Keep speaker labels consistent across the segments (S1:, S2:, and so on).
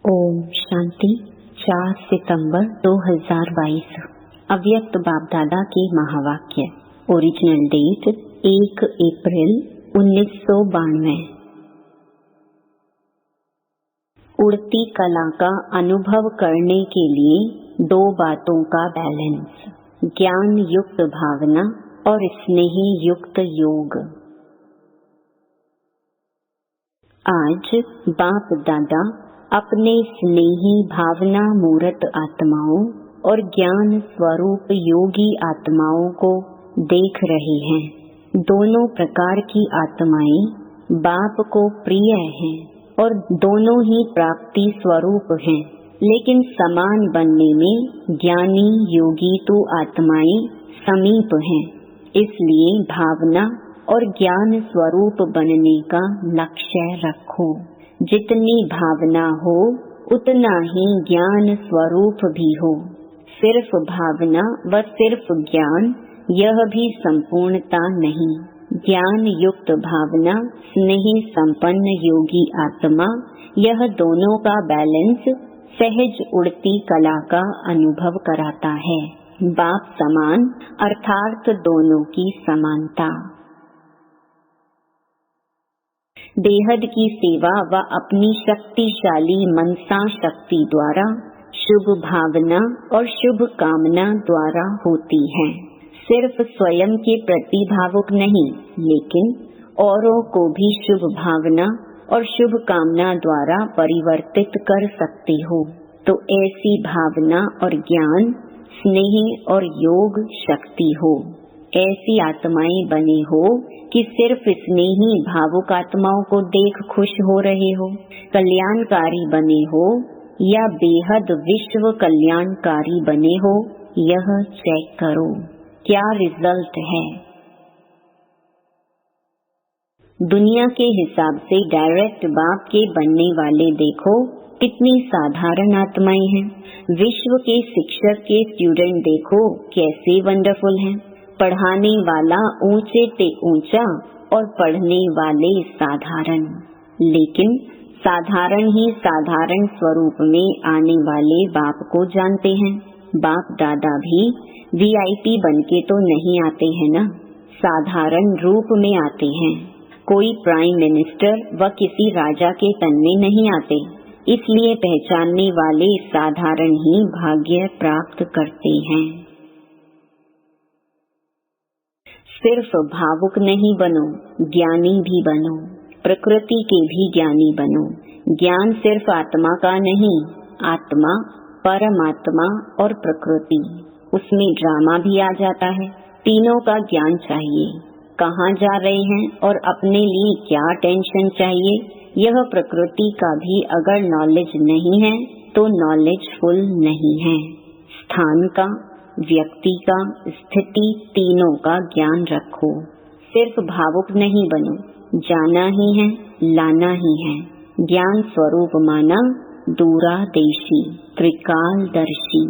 S1: ओम शांति। 4 सितंबर 2022। अव्यक्त बाप दादा के महावाक्य। ओरिजिनल डेट 1 अप्रैल 1992। उड़ती कला का अनुभव करने के लिए 2 बातों का बैलेंस, ज्ञान युक्त भावना और स्नेही युक्त योग। आज बाप दादा अपने स्नेही भावना मूर्त आत्माओं और ज्ञान स्वरूप योगी आत्माओं को देख रहे हैं। दोनों प्रकार की आत्माएं बाप को प्रिय हैं और दोनों ही प्राप्ति स्वरूप हैं, लेकिन समान बनने में ज्ञानी योगी तो आत्माएं समीप हैं। इसलिए भावना और ज्ञान स्वरूप बनने का लक्ष्य रखो। जितनी भावना हो उतना ही ज्ञान स्वरूप भी हो। सिर्फ भावना व सिर्फ ज्ञान, यह भी संपूर्णता नहीं। ज्ञान युक्त भावना, स्नेही संपन्न योगी आत्मा, यह दोनों का बैलेंस सहज उड़ती कला का अनुभव कराता है। बाप समान अर्थात दोनों की समानता। बेहद की सेवा व अपनी शक्तिशाली मनसा शक्ति द्वारा शुभ भावना और शुभ कामना द्वारा होती है। सिर्फ स्वयं के प्रति भावुक नहीं, लेकिन औरों को भी शुभ भावना और शुभ कामना द्वारा परिवर्तित कर सकते हो। तो ऐसी भावना और ज्ञान, स्नेह और योग शक्ति हो। ऐसी आत्माएं बने हो कि सिर्फ स्नेही भावुक आत्माओं को देख खुश हो रहे हो। कल्याणकारी बने हो या बेहद विश्व कल्याणकारी बने हो, यह चेक करो क्या रिजल्ट है। दुनिया के हिसाब से डायरेक्ट बाप के बनने वाले देखो कितनी साधारण आत्माएं हैं। विश्व के शिक्षक के स्टूडेंट देखो कैसे वंडरफुल हैं। पढ़ाने वाला ऊंचे से ऊंचा और पढ़ने वाले साधारण, लेकिन साधारण ही साधारण स्वरूप में आने वाले बाप को जानते हैं। बाप दादा भी VIP बनके तो नहीं आते हैं ना, साधारण रूप में आते हैं। कोई प्राइम मिनिस्टर व किसी राजा के तन में नहीं आते, इसलिए पहचानने वाले साधारण ही भाग्य प्राप्त करते हैं। सिर्फ भावुक नहीं बनो, ज्ञानी भी बनो। प्रकृति के भी ज्ञानी बनो। ज्ञान सिर्फ आत्मा का नहीं, आत्मा, परमात्मा और प्रकृति, उसमें ड्रामा भी आ जाता है। तीनों का ज्ञान चाहिए। कहाँ जा रहे हैं और अपने लिए क्या टेंशन चाहिए, यह प्रकृति का भी अगर नॉलेज नहीं है तो नॉलेजफुल नहीं है। स्थान का, व्यक्ति का, स्थिति, तीनों का ज्ञान रखो। सिर्फ भावुक नहीं बनो। जाना ही है, लाना ही है। ज्ञान स्वरूप माना दूरादेशी, त्रिकालदर्शी।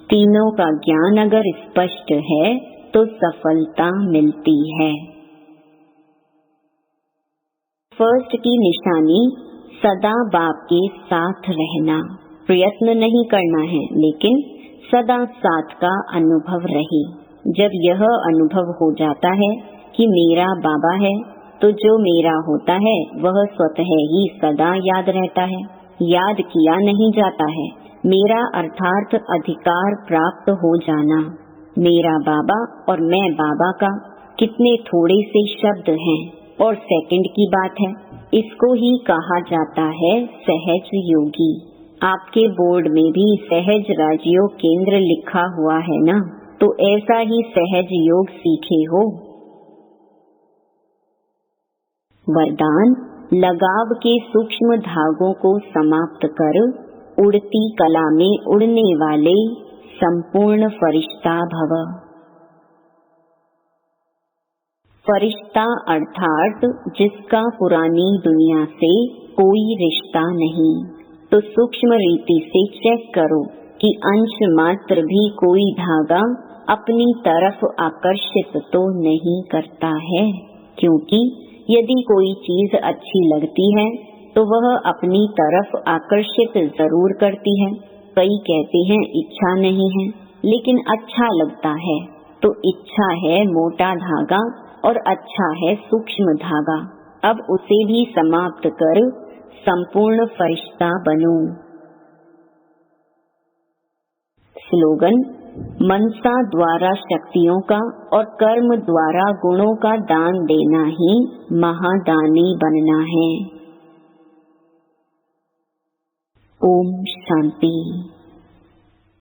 S1: तीनों का ज्ञान अगर स्पष्ट है तो सफलता मिलती है। फर्स्ट की निशानी सदा बाप के साथ रहना। प्रयत्न नहीं करना है, लेकिन सदा साथ का अनुभव रहे। जब यह अनुभव हो जाता है कि मेरा बाबा है, तो जो मेरा होता है वह स्वतः ही सदा याद रहता है। याद किया नहीं जाता है। मेरा अर्थात अधिकार प्राप्त हो जाना। मेरा बाबा और मैं बाबा का कितने थोड़े से शब्द हैं और सेकंड की बात है। इसको ही कहा जाता है सहज योगी। आपके बोर्ड में भी सहज राजयोग केंद्र लिखा हुआ है ना, तो ऐसा ही सहज योग सीखे हो। वरदान, लगाव के सूक्ष्म धागों को समाप्त कर उड़ती कला में उड़ने वाले संपूर्ण फरिश्ता भव। फरिश्ता अर्थात जिसका पुरानी दुनिया से कोई रिश्ता नहीं। तो सूक्ष्म रीति से चेक करो कि अंश मात्र भी कोई धागा अपनी तरफ आकर्षित तो नहीं करता है। क्योंकि यदि कोई चीज अच्छी लगती है तो वह अपनी तरफ आकर्षित जरूर करती है। कई कहते हैं इच्छा नहीं है, लेकिन अच्छा लगता है। तो इच्छा है मोटा धागा और अच्छा है सूक्ष्म धागा। अब उसे भी समाप्त कर संपूर्ण फरिश्ता बनो। स्लोगन: मनसा द्वारा शक्तियों का और कर्म द्वारा गुणों का दान देना ही महादानी बनना है। ओम शांति।